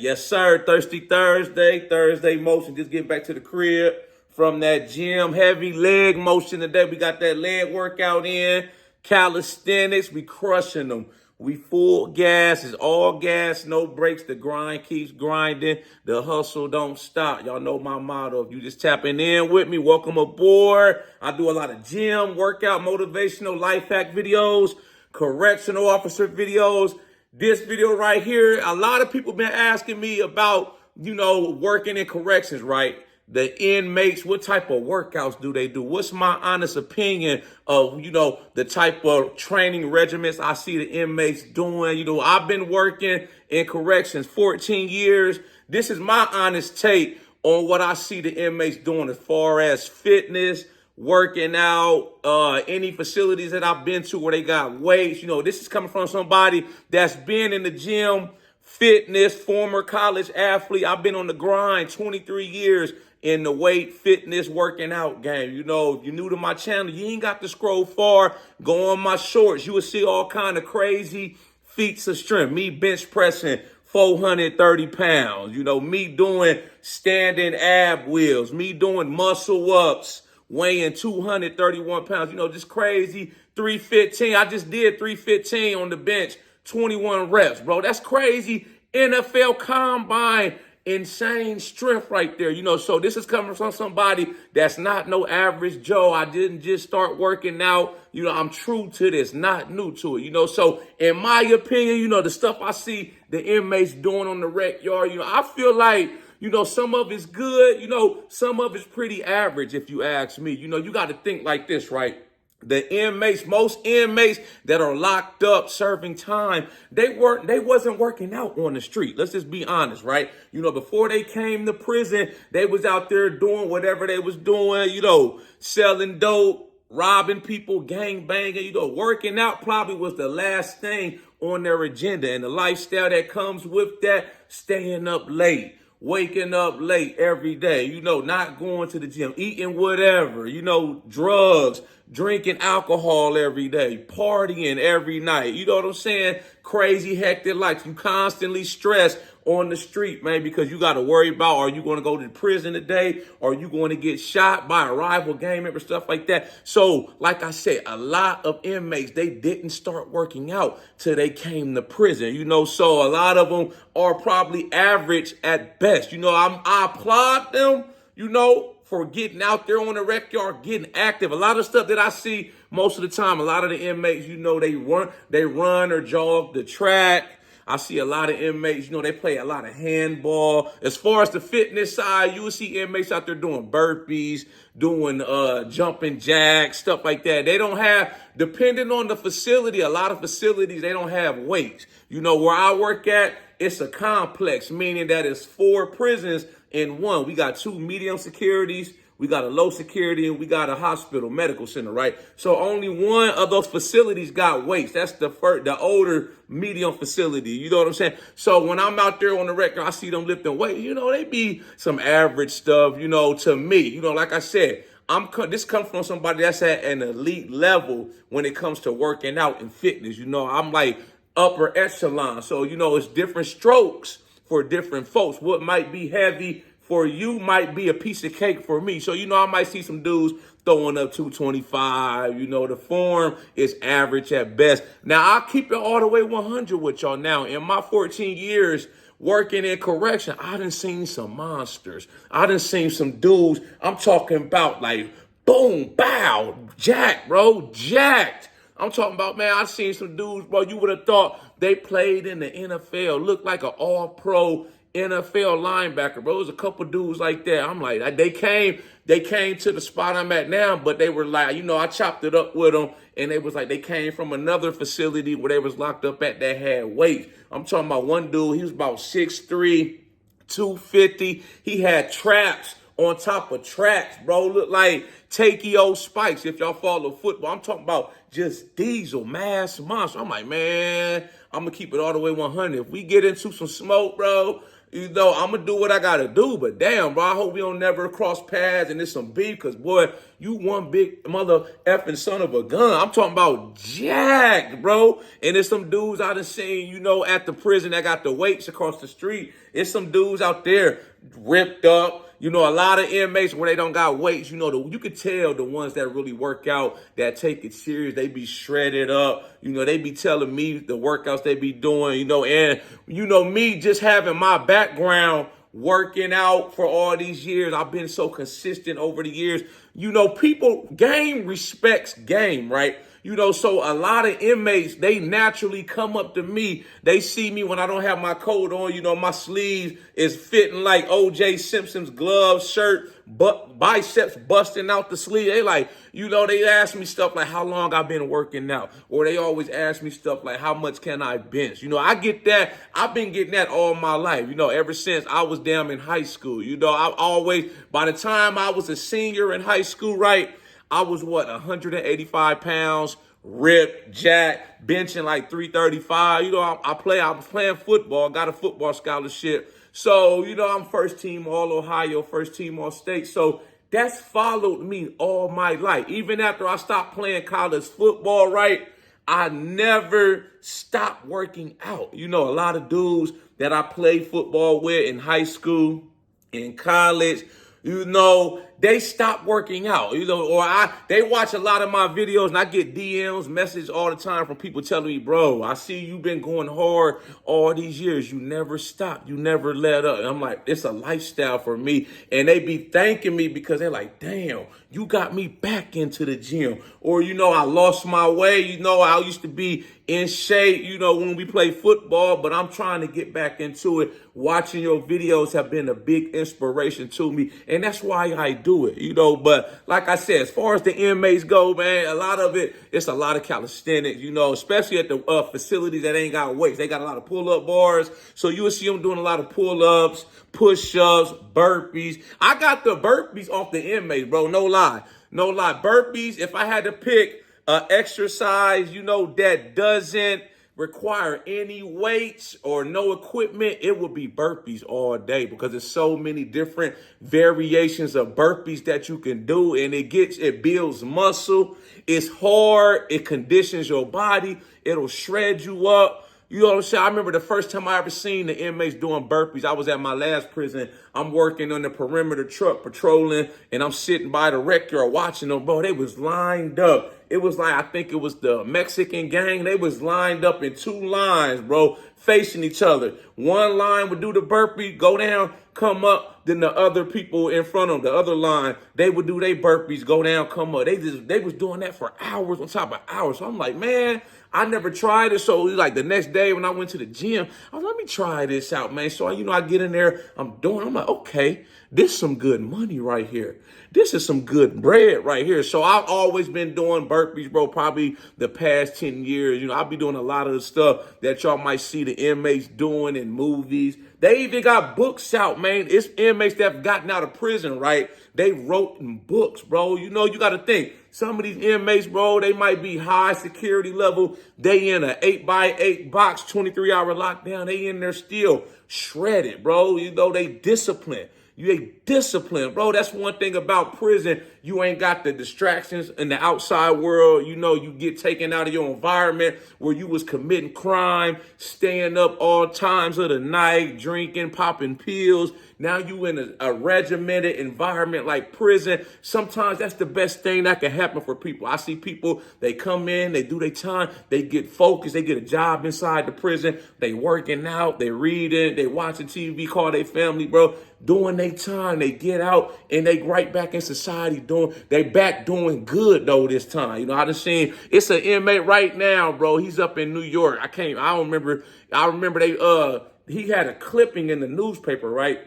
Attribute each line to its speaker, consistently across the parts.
Speaker 1: Yes, sir. Thirsty Thursday motion. Just getting back to the crib from that gym. Heavy leg motion today. We got that leg workout in. Calisthenics. We crushing them. We full gas. It's all gas, no brakes. The grind keeps grinding. The hustle don't stop. Y'all know my motto. If you just tapping in with me, welcome aboard. I do a lot of gym, workout, motivational, life hack videos, correctional officer videos. This video right here, a lot of people been asking me about, working in corrections, right? The inmates, what type of workouts do they do? What's my honest opinion of, the type of training regimens I see the inmates doing? I've been working in corrections 14 years. This is my honest take on what I see the inmates doing as far as fitness, working out, any facilities that I've been to where they got weights. This is coming from somebody that's been in the gym, fitness, former college athlete. I've been on the grind 23 years in the weight, fitness, working out game. If you're new to my channel, you ain't got to scroll far. Go on my shorts. You will see all kind of crazy feats of strength. Me bench pressing 430 pounds. Me doing standing ab wheels. Me doing muscle ups, weighing 231 pounds, just crazy. 315. I just did 315 on the bench, 21 reps, bro. That's crazy. NFL combine, insane strength right there. So this is coming from somebody that's not no average Joe. I didn't just start working out. I'm true to this, not new to it. So in my opinion, the stuff I see the inmates doing on the rec yard, I feel like, some of it's good, some of it's pretty average, if you ask me. You got to think like this, right? The inmates, most inmates that are locked up serving time, they wasn't working out on the street. Let's just be honest, right? Before they came to prison, they was out there doing whatever they was doing, selling dope, robbing people, gang banging, working out probably was the last thing on their agenda. And the lifestyle that comes with that, staying up late, waking up late every day, not going to the gym, eating whatever, drugs, drinking alcohol every day, partying every night. You know what I'm saying? Crazy, hectic life. You constantly stressed on the street, man, because you got to worry about, are you going to go to prison today? Are you going to get shot by a rival gang member, stuff like that? So, like I said, a lot of inmates, they didn't start working out till they came to prison, so a lot of them are probably average at best. I applaud them, for getting out there on the rec yard, getting active. A lot of stuff that I see most of the time, a lot of the inmates, they run or jog the track. I see a lot of inmates, they play a lot of handball. As far as the fitness side, you will see inmates out there doing burpees, doing jumping jacks, stuff like that. They don't have, depending on the facility, a lot of facilities, they don't have weights. Where I work at, it's a complex, meaning that it's 4 prisons in one. We got 2 medium securities, we got a low security, and we got a hospital, medical center, right? So only one of those facilities got weights. That's the older medium facility. You know what I'm saying? So when I'm out there on the record, I see them lifting weight. They be some average stuff, to me. Like I said, this comes from somebody that's at an elite level when it comes to working out and fitness. I'm like upper echelon. So, it's different strokes for different folks. What might be heavy for you might be a piece of cake for me. So, I might see some dudes throwing up 225. The form is average at best. Now, I'll keep it all the way 100 with y'all. Now, in my 14 years working in correction, I done seen some monsters. I done seen some dudes. I'm talking about like boom, bow, jacked, bro, jacked. I'm talking about, man, I seen some dudes, bro, you would have thought they played in the NFL, looked like an all-pro NFL linebacker, bro. There was a couple dudes like that. I'm like, they came to the spot I'm at now, but they were like, I chopped it up with them, and they was like, they came from another facility where they was locked up at that had weight. I'm talking about one dude, he was about 6'3", 250. He had traps on top of tracks, bro. Look like Takeo Spikes, if y'all follow football. I'm talking about just diesel, mass monster. I'm like, man, I'm going to keep it all the way 100. If we get into some smoke, bro, I'm going to do what I got to do. But damn, bro, I hope we don't never cross paths and there's some beef because, boy, you one big mother effing son of a gun. I'm talking about jacked, bro. And there's some dudes I done seen, at the prison that got the weights across the street. There's some dudes out there ripped up. A lot of inmates where they don't got weights, you could tell the ones that really work out, that take it serious, they be shredded up. They be telling me the workouts they be doing, and, me just having my background working out for all these years. I've been so consistent over the years. Game respects game, right? So a lot of inmates, they naturally come up to me. They see me when I don't have my coat on. My sleeves is fitting like O.J. Simpson's glove shirt, but biceps busting out the sleeve. They like, they ask me stuff like how long I've been working out. Or they always ask me stuff like how much can I bench? I get that. I've been getting that all my life, ever since I was down in high school. By the time I was a senior in high school, right? I was 185 pounds, ripped, jacked, benching like 335. I was playing football, got a football scholarship. So, I'm first team All Ohio, first team All State. So that's followed me all my life. Even after I stopped playing college football, right? I never stopped working out. A lot of dudes that I played football with in high school, in college, they stop working out, they watch a lot of my videos and I get DMs, messages all the time from people telling me, bro, I see you've been going hard all these years. You never stopped. You never let up. And I'm like, it's a lifestyle for me. And they be thanking me because they're like, damn, you got me back into the gym. Or, I lost my way. I used to be in shape, when we play football, but I'm trying to get back into it. Watching your videos have been a big inspiration to me. And that's why I do it, But like I said, as far as the inmates go, man, a lot of it's a lot of calisthenics, especially at the facilities that ain't got weights. They got a lot of pull-up bars. So you will see them doing a lot of pull-ups, push-ups, burpees. I got the burpees off the inmates, bro. No lie. Burpees, if I had to pick exercise, that doesn't require any weights or no equipment, it would be burpees all day because there's so many different variations of burpees that you can do, and it builds muscle. It's hard. It conditions your body. It'll shred you up. You know what I'm saying? I remember the first time I ever seen the inmates doing burpees. I was at my last prison. I'm working on the perimeter truck patrolling, and I'm sitting by the wreck yard watching them. Bro, they was lined up. It was like, I think it was the Mexican gang. They was lined up in two lines, bro, facing each other. One line would do the burpee, go down, come up. Then the other people in front of them, the other line, they would do their burpees, go down, come up. They was doing that for hours on top of hours. So I'm like, man, I never tried it. So like the next day when I went to the gym, I was, let me try this out, man. So, I get in there, I'm like, okay, this is some good money right here. This is some good bread right here. So I've always been doing burpees, bro, probably the past 10 years. I'll be doing a lot of the stuff that y'all might see the inmates doing in movies. They even got books out, man. It's inmates that have gotten out of prison, right? They wrote in books, bro. You got to think. Some of these inmates, bro, they might be high security level. They in an 8x8 box, 23-hour lockdown. They in there still shredded, bro. They disciplined. You ain't disciplined, bro. That's one thing about prison. You ain't got the distractions in the outside world. You get taken out of your environment where you was committing crime, staying up all times of the night, drinking, popping pills. Now you in a regimented environment like prison. Sometimes that's the best thing that can happen for people. I see people, they come in, they do their time, they get focused, they get a job inside the prison, they working out, they reading, they watching TV, call their family, bro, doing their time. They get out and they right back in society they back doing good though this time. I done seen, it's an inmate right now, bro. He's up in New York. I remember he had a clipping in the newspaper, right?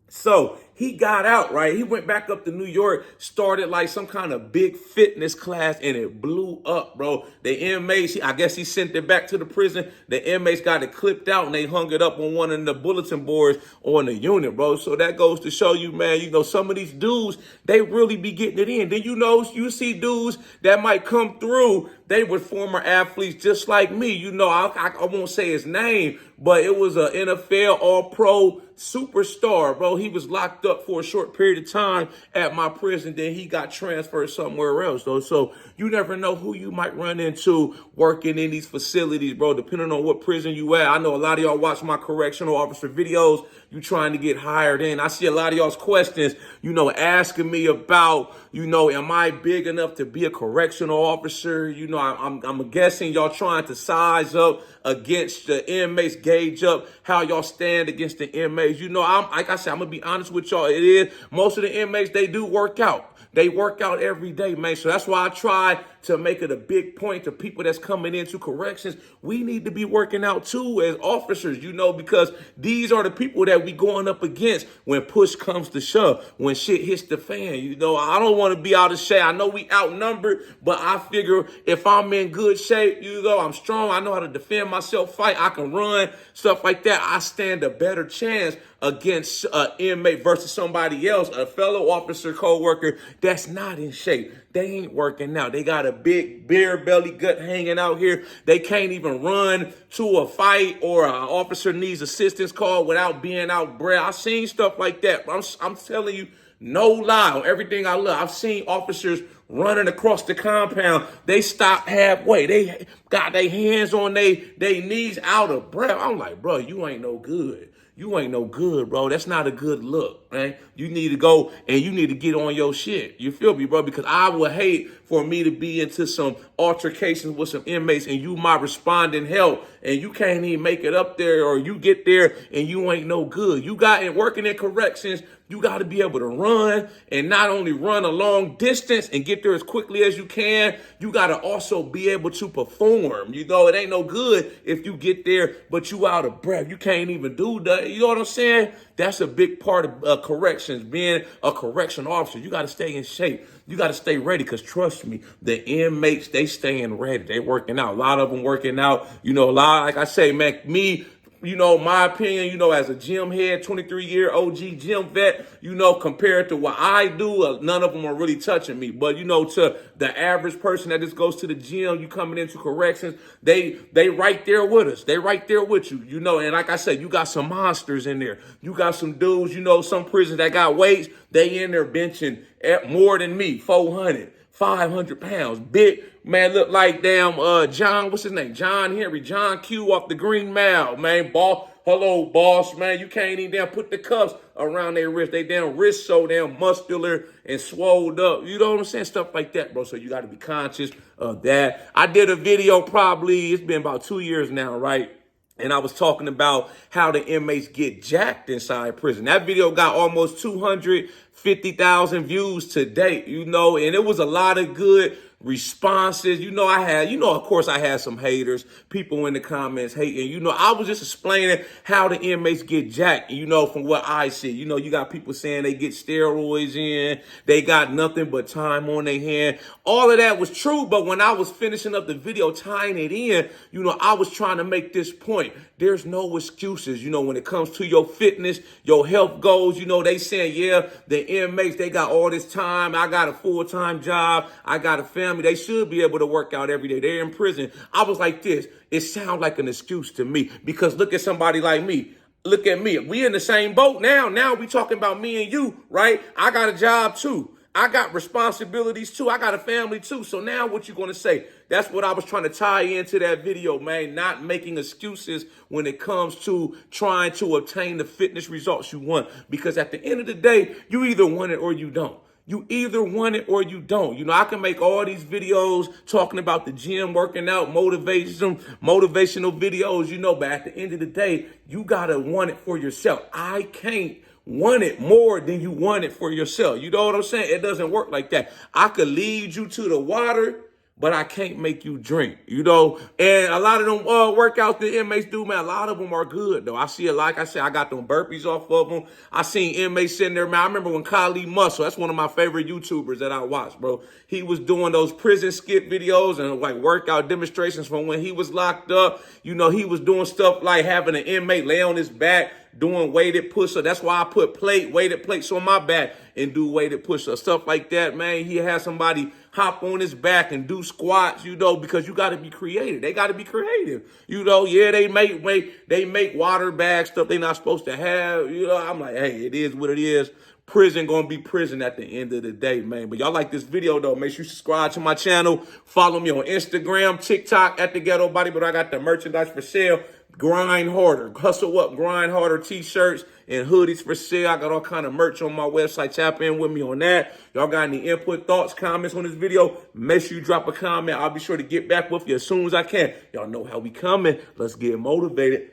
Speaker 1: So he got out, right? He went back up to New York, started like some kind of big fitness class, and it blew up, bro. The inmates, I guess he sent it back to the prison. The inmates got it clipped out and they hung it up on one of the bulletin boards on the unit, bro. So that goes to show you, man, some of these dudes, they really be getting it in. Then you see dudes that might come through, they were former athletes just like me. I won't say his name, but it was an NFL All-Pro superstar, bro. He was locked up for a short period of time at my prison. Then he got transferred somewhere else, though. So you never know who you might run into working in these facilities, bro, depending on what prison you at. I know a lot of y'all watch my correctional officer videos. You trying to get hired in. I see a lot of y'all's questions, asking me about, am I big enough to be a correctional officer? I'm guessing y'all trying to size up against the inmates, gauge up how y'all stand against the inmates. Like I said, I'm going to be honest with y'all. It is, most of the inmates, they do work out. They work out every day, man. So that's why I try to make it a big point to people that's coming into corrections. We need to be working out too as officers, because these are the people that we going up against when push comes to shove, when shit hits the fan. I don't want to be out of shape. I know we outnumbered, but I figure if I'm in good shape, I'm strong. I know how to defend myself, fight. I can run, stuff like that. I stand a better chance against an inmate versus somebody else, a fellow officer, co-worker that's not in shape. They ain't working out. They got a big beer belly gut hanging out here. They can't even run to a fight, or an officer needs assistance call without being out breath. I've seen stuff like that. I'm telling you, no lie on everything I love. I've seen officers running across the compound. They stop halfway. They got their hands on their knees, out of breath. I'm like, bro, you ain't no good. You ain't no good, bro. That's not a good look, man. You need to go and you need to get on your shit. You feel me, bro? Because I would hate for me to be into some altercations with some inmates and you my responding help and you can't even make it up there, or you get there and you ain't no good. You got in working in corrections, you got to be able to run, and not only run a long distance and get there as quickly as you can, you got to also be able to perform. It ain't no good if you get there, but you out of breath. You can't even do that. You know what I'm saying? That's a big part of corrections, being a correction officer. You got to stay in shape. You got to stay ready, because trust me, the inmates, they staying ready. They working out. A lot of them working out. Like I say, man, me, my opinion, as a gym head, 23-year OG gym vet, compared to what I do, none of them are really touching me. But, to the average person that just goes to the gym, you coming into corrections, they right there with us. They right there with you, and like I said, you got some monsters in there. You got some dudes, some prisons that got weights, they in there benching more than me, 400, 500 pounds. Big, man, look like damn John, what's his name? John Henry, John Q off the Green Mile, man. Hello, boss, man. You can't even damn put the cuffs around their wrist. They damn wrist so damn muscular and swolled up. You know what I'm saying? Stuff like that, bro. So you got to be conscious of that. I did a video it's been about 2 years now, right? And I was talking about how the inmates get jacked inside prison. That video got almost 250,000 views to date, and it was a lot of good responses. Of course I had some haters, people in the comments hating. I was just explaining how the inmates get jacked, from what I see. You got people saying they get steroids in, they got nothing but time on their hand. All of that was true, but when I was finishing up the video, tying it in, I was trying to make this point. There's no excuses, when it comes to your fitness, your health goals. They saying, yeah, the inmates, they got all this time. I got a full-time job. I got a family. They should be able to work out every day. They're in prison. I was like this. It sounds like an excuse to me, because look at somebody like me. Look at me. We in the same boat now. Now we talking about me and you, right? I got a job too. I got responsibilities too. I got a family too. So now what you going to say? That's what I was trying to tie into that video, man. Not making excuses when it comes to trying to obtain the fitness results you want. Because at the end of the day, you either want it or you don't. You either want it or you don't. I can make all these videos talking about the gym, working out, motivational videos, but at the end of the day, you got to want it for yourself. I can't want it more than you want it for yourself. You know what I'm saying? It doesn't work like that. I could lead you to the water, but I can't make you drink, you know? And a lot of them workouts the inmates do, man, a lot of them are good, though. I see it, like I said, I got them burpees off of them. I seen inmates sitting there, man. I remember when Kali Muscle, that's one of my favorite YouTubers that I watch, bro. He was doing those prison skit videos and like workout demonstrations from when he was locked up. You know, he was doing stuff like having an inmate lay on his back, doing weighted push-ups. That's why I put weighted plates on my back and do weighted push-ups, stuff like that, man. He had somebody hop on his back and do squats, you know, because you got to be creative. They got to be creative, you know. Yeah, they make water bag stuff they not supposed to have, you know. I'm like, hey, it is what it is. Prison gonna be prison at the end of the day, man. But y'all like this video, though, make sure you subscribe to my channel. Follow me on Instagram, TikTok, at The Ghetto Body. But I got the merchandise for sale. Grind harder, hustle up, grind harder t-shirts and hoodies for sale. I got all kind of merch on my website. Tap in with me on that. Y'all got any input, thoughts, comments on this video? Make sure you drop a comment. I'll be sure to get back with you as soon as I can. Y'all know how we coming. Let's get motivated.